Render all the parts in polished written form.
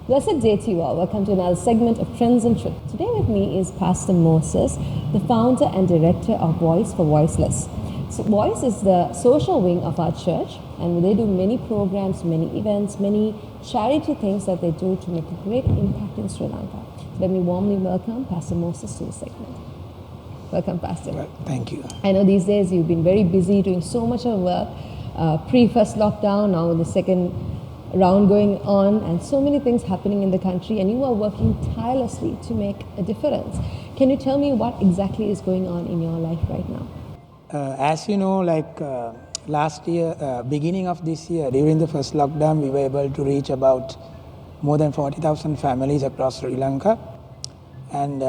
Blessed day to you all. Welcome to another segment of Trends and Truth. Today with me is Pastor Moses, the founder and director of Voice for Voiceless. So Voice is the social wing of our church, and they do many programs, many events, many charity things that they do to make a great impact in Sri Lanka. So let me warmly welcome Pastor Moses to the segment. Welcome, Pastor. Well, thank you. I know these days you've been very busy doing so much of work, pre-first lockdown, now the second round going on, and so many things happening in the country, and you are working tirelessly to make a difference. Can you tell me what exactly is going on in your life right now? As you know, last year, beginning of this year, during the first lockdown, we were able to reach about more than 40,000 families across Sri Lanka. And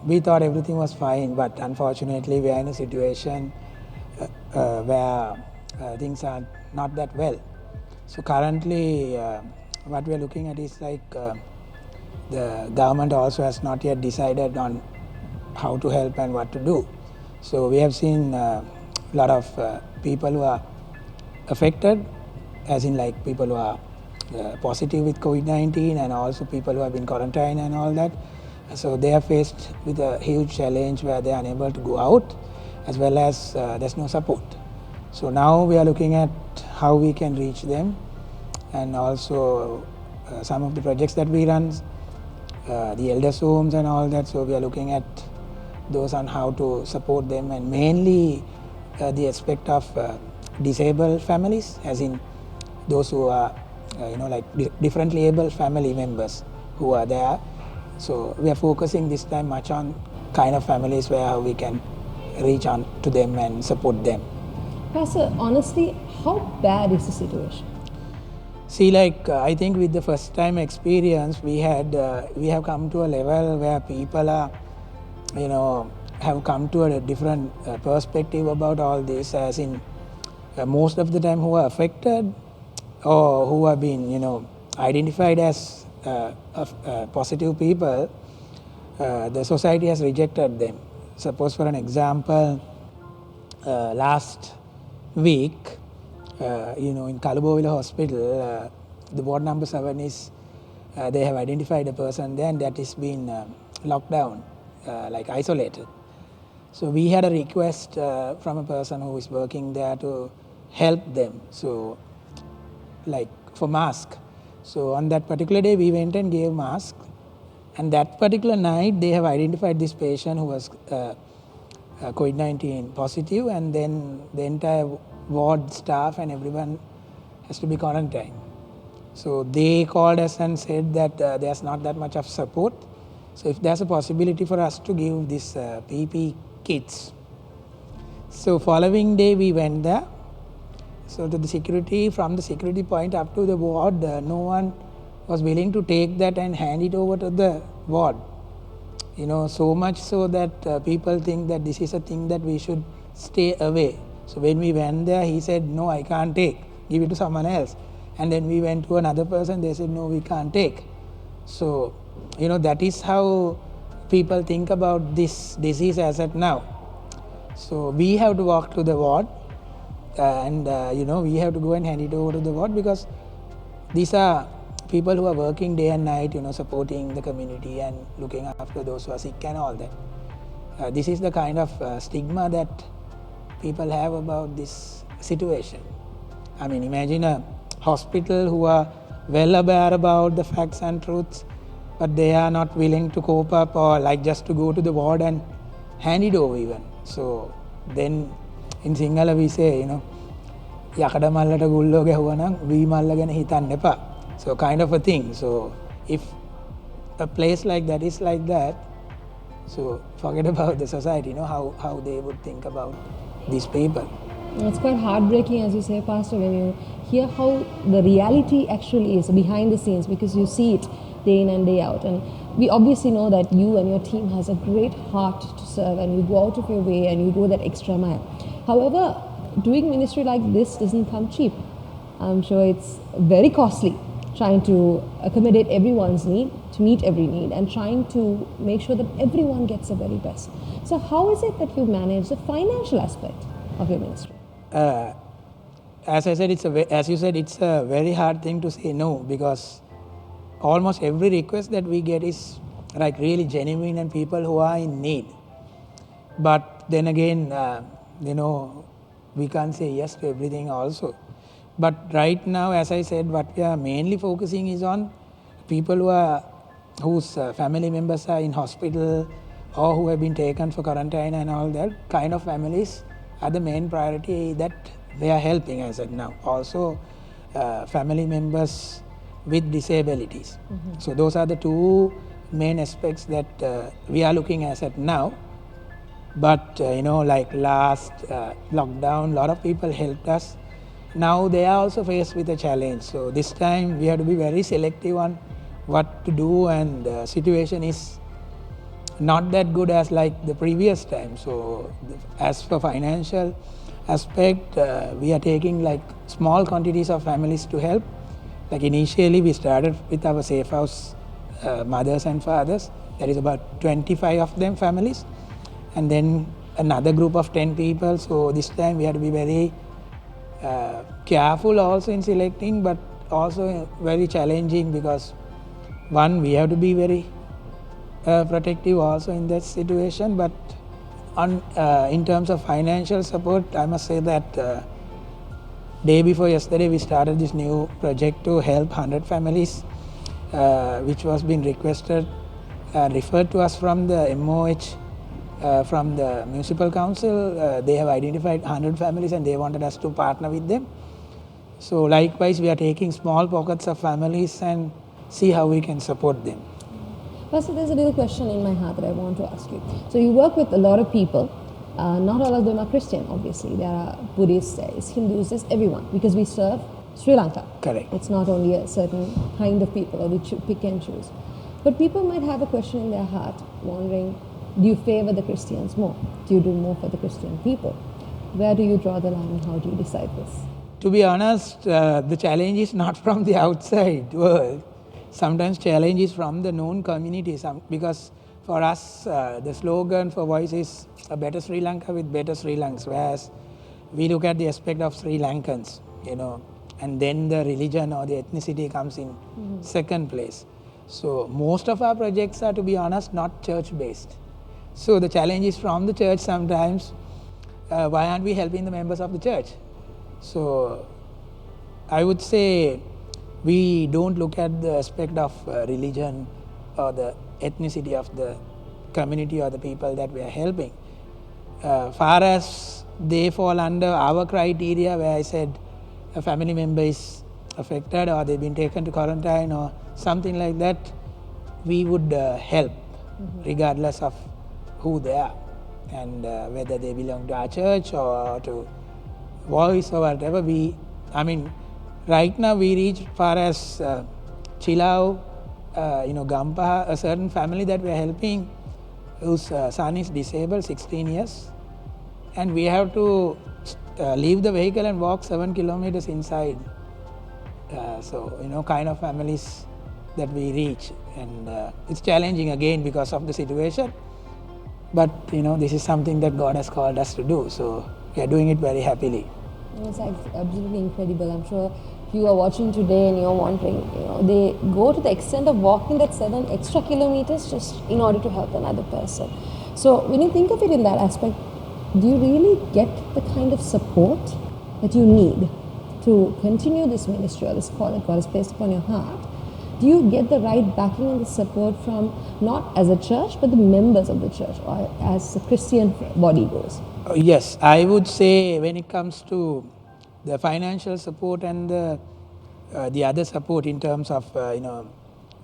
we thought everything was fine, but unfortunately, we are in a situation where things are not that well. So currently, what we are looking at is the government also has not yet decided on how to help and what to do. So we have seen a lot of people who are affected, as in like people who are positive with COVID-19, and also people who have been quarantined and all that. So they are faced with a huge challenge where they are unable to go out, as well as there's no support. So now we are looking at how we can reach them, and also some of the projects that we run, the elders' homes and all that. So we are looking at those on how to support them, and mainly the aspect of disabled families, as in those who are differently able family members who are there. So we are focusing this time much on kind of families where we can reach on to them and support them. Pastor, honestly, how bad is the situation? See, I think with the first time experience we had, we have come to a level where people are, have come to a different perspective about all this, as in most of the time who are affected or who have been, identified as positive people, the society has rejected them. Suppose for an example, last week, in Kalubowila Hospital, the ward number 7 is, they have identified a person there, and that is been locked down, isolated. So we had a request from a person who is working there to help them, so for mask. So on that particular day, we went and gave mask, and that particular night, they have identified this patient who was COVID-19 positive, and then the entire ward staff and everyone has to be quarantined. So they called us and said that there's not that much of support. So if there's a possibility for us to give this PP kits. So following day we went there. So to the security, from the security point up to the ward, no one was willing to take that and hand it over to the ward. So much so that people think that this is a thing that we should stay away. So when we went there, he said, no, I can't take, give it to someone else. And then we went to another person, they said, no, we can't take. So, that is how people think about this disease as at now. So we have to walk to the ward, and we have to go and hand it over to the ward, because these are people who are working day and night, supporting the community and looking after those who are sick and all that. This is the kind of stigma that people have about this situation. I mean, imagine a hospital who are well aware about the facts and truths, but they are not willing to cope up, or just to go to the ward and hand it over even. So then in Sinhala we say, yakada mallata gullo gahuwa nan wee malla gana hitanna epa. So kind of a thing. So if a place like that is like that, so forget about the society, how they would think about these people. It's quite heartbreaking, as you say, Pastor, when you hear how the reality actually is behind the scenes, because you see it day in and day out. And we obviously know that you and your team has a great heart to serve, and you go out of your way and you go that extra mile. However, doing ministry like this doesn't come cheap. I'm sure it's very costly, trying to accommodate everyone's need, to meet every need, and trying to make sure that everyone gets the very best. So how is it that you manage the financial aspect of your ministry? As I said, as you said, it's a very hard thing to say no, because almost every request that we get is like really genuine and people who are in need. But then again, we can't say yes to everything also. But right now, as I said, what we are mainly focusing is on people whose family members are in hospital or who have been taken for quarantine and all that kind of families are the main priority that we are helping as of now. Also, family members with disabilities. So those are the two main aspects that we are looking as at now. But like last lockdown, a lot of people helped us. Now they are also faced with a challenge. So this time we have to be very selective on what to do, and the situation is not that good as like the previous time. So as for financial aspect, we are taking like small quantities of families to help. Like initially we started with our safe house mothers and fathers. There is about 25 of them families, and then another group of 10 people. So this time we have to be very careful also in selecting, but also very challenging because one, we have to be very protective also in that situation. But in terms of financial support, I must say that day before yesterday we started this new project to help 100 families, which was being requested, referred to us from the MOH, from the municipal council. They have identified 100 families and they wanted us to partner with them. So likewise, we are taking small pockets of families and see how we can support them. Pastor, there's a little question in my heart that I want to ask you. So you work with a lot of people. Not all of them are Christian, obviously. There are Buddhists, there is Hindus, there's everyone, because we serve Sri Lanka. Correct. It's not only a certain kind of people, or we pick and choose. But people might have a question in their heart, wondering, do you favor the Christians more? Do you do more for the Christian people? Where do you draw the line and how do you decide this? To be honest, the challenge is not from the outside world. Sometimes challenge is from the known community, because for us, the slogan for Voice is a better Sri Lanka with better Sri Lankans, whereas we look at the aspect of Sri Lankans, and then the religion or the ethnicity comes in second place. So most of our projects are, to be honest, not church-based. So the challenge is from the church sometimes. Why aren't we helping the members of the church? So I would say we don't look at the aspect of religion or the ethnicity of the community or the people that we are helping. Far as they fall under our criteria, where I said a family member is affected or they've been taken to quarantine or something like that, we would help regardless of who they are and whether they belong to our church or to Voice or whatever. Right now we reach far as Chilau, Gampaha, a certain family that we are helping whose son is disabled, 16 years, and we have to leave the vehicle and walk 7 kilometers inside. Kind of families that we reach, and it's challenging again because of the situation. But this is something that God has called us to do, so we are doing it very happily. It's absolutely incredible. I'm sure you are watching today and you're wondering, they go to the extent of walking that 7 extra kilometers just in order to help another person. So when you think of it in that aspect, do you really get the kind of support that you need to continue this ministry or this call that God has placed upon your heart? Do you get the right backing and the support from not as a church but the members of the church or as the Christian body goes? Yes, I would say when it comes to the financial support and the other support in terms of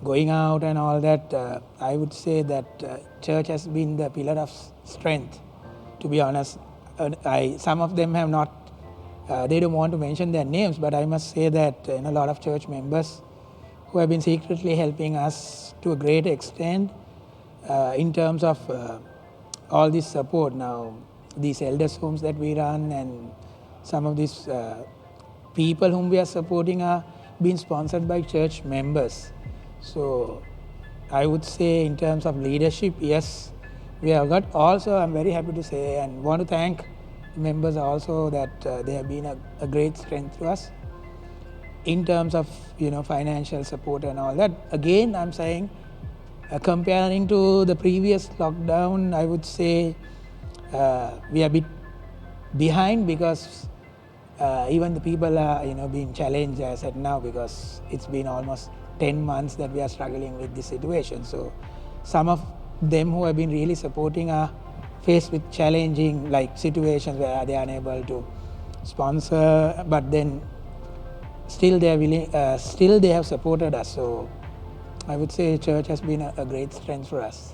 going out and all that, I would say that church has been the pillar of strength. To be honest, some of them have not. They don't want to mention their names, but I must say that a lot of church members who have been secretly helping us to a great extent in terms of all this support. Now, these elders' homes that we run and some of these people whom we are supporting are being sponsored by church members. So I would say in terms of leadership, yes, we have got. Also, I'm very happy to say and want to thank members also that they have been a great strength to us. in terms of financial support and all that. Again, I'm saying, comparing to the previous lockdown, I would say we are a bit behind, because even the people are being challenged, as I said now, because it's been almost 10 months that we are struggling with this situation. So some of them who have been really supporting are faced with challenging situations where they are unable to sponsor, but then still they are willing, still they have supported us. So I would say church has been a great strength for us.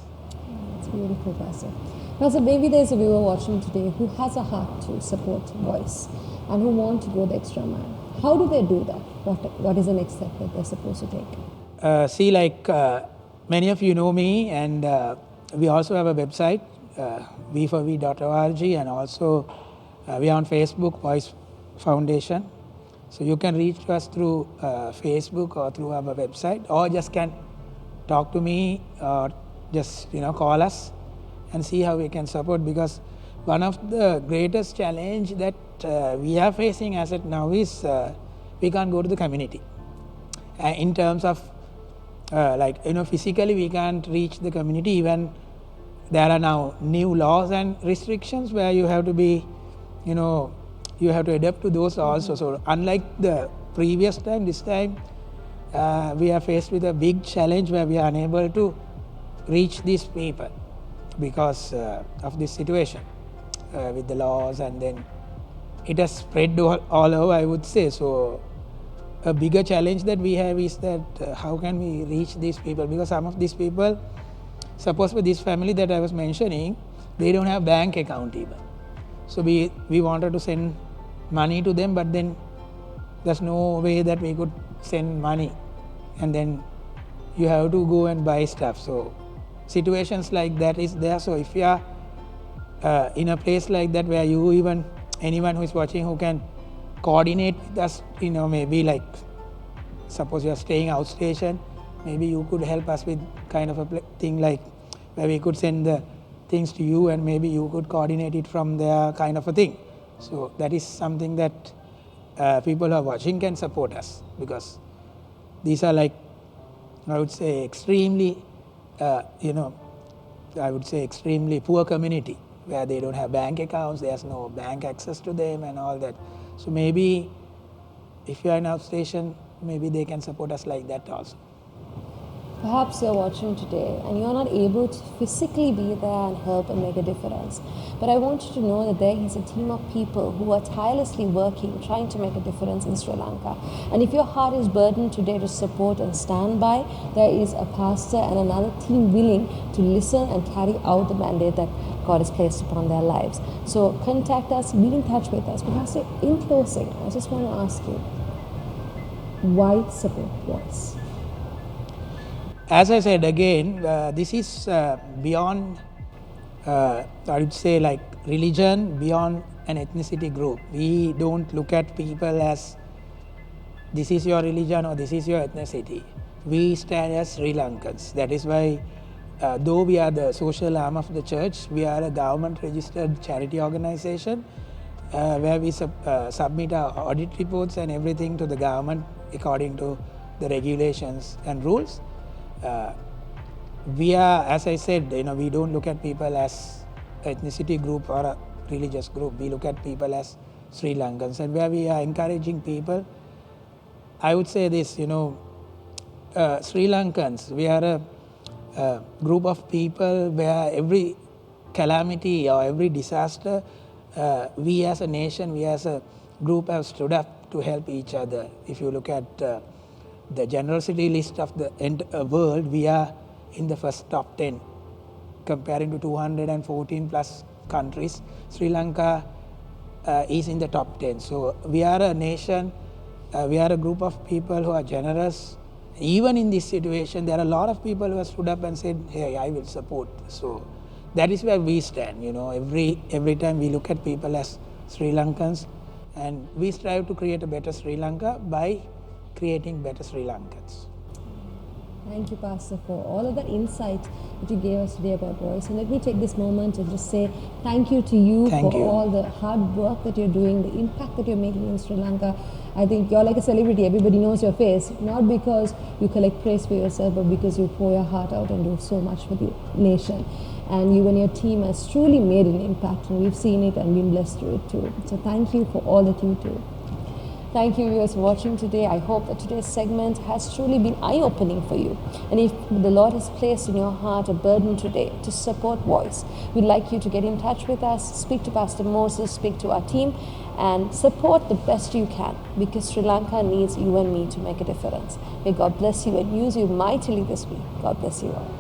It's beautiful, Pastor. Pastor, maybe there's a viewer watching today who has a heart to support Voice and who want to go the extra mile. How do they do that? What is the next step that they're supposed to take? See, many of you know me, and we also have a website, v4v.org, and also we are on Facebook, Voice Foundation. So you can reach us through Facebook or through our website, or just can talk to me, or just call us and see how we can support. Because one of the greatest challenge that we are facing as it now is we can't go to the community. In terms of physically we can't reach the community. Even there are now new laws and restrictions where you have to be, you have to adapt to those also. So unlike the previous time, this time we are faced with a big challenge where we are unable to reach these people because of this situation with the laws, and then it has spread all over, I would say. So a bigger challenge that we have is that how can we reach these people, because some of these people, suppose for this family that I was mentioning, they don't have bank account even. So we wanted to send money to them, but then there's no way that we could send money, and then you have to go and buy stuff. So situations like that is there. So if you are in a place like that where you, even anyone who is watching who can coordinate with us, maybe suppose you are staying outstation, maybe you could help us with kind of a thing where we could send the things to you, and maybe you could coordinate it from there, kind of a thing. So that is something that people who are watching can support us, because these are I would say extremely I would say extremely poor community, where they don't have bank accounts, there's no bank access to them and all that. So maybe if you are in outstation, maybe they can support us like that also. Perhaps you're watching today and you're not able to physically be there and help and make a difference. But I want you to know that there is a team of people who are tirelessly working, trying to make a difference in Sri Lanka. And if your heart is burdened today to support and stand by, there is a pastor and another team willing to listen and carry out the mandate that God has placed upon their lives. So contact us, be in touch with us. But Pastor, in closing, I just want to ask you, why support Voice? As I said again, this is beyond, I would say, religion, beyond an ethnicity group. We don't look at people as this is your religion or this is your ethnicity. We stand as Sri Lankans. That is why, though we are the social arm of the church, we are a government-registered charity organization where we submit our audit reports and everything to the government according to the regulations and rules. We are, as I said, we don't look at people as ethnicity group or a religious group. We look at people as Sri Lankans, and where we are encouraging people, I would say this, Sri Lankans, we are a group of people where every calamity or every disaster, we as a nation, we as a group have stood up to help each other. If you look at the generosity list of the world, we are in the first top 10 comparing to 214 plus countries. Sri Lanka is in the top 10. So we are a nation, we are a group of people who are generous. Even in this situation, there are a lot of people who have stood up and said, hey, I will support. So that is where we stand. Every time we look at people as Sri Lankans, and we strive to create a better Sri Lanka by creating better Sri Lankans. Thank you, Pastor, for all of that insight that you gave us today about voice. And let me take this moment and just say thank you to you Thank for you. all the hard work that you're doing, the impact that you're making in Sri Lanka. I think you're like a celebrity. Everybody knows your face, not because you collect praise for yourself, but because you pour your heart out and do so much for the nation. And you and your team has truly made an impact, and we've seen it and been blessed through it too. So thank you for all that you do. Thank you, viewers, for watching today. I hope that today's segment has truly been eye-opening for you. And if the Lord has placed in your heart a burden today to support Voice, we'd like you to get in touch with us, speak to Pastor Moses, speak to our team, and support the best you can, because Sri Lanka needs you and me to make a difference. May God bless you and use you mightily this week. God bless you all.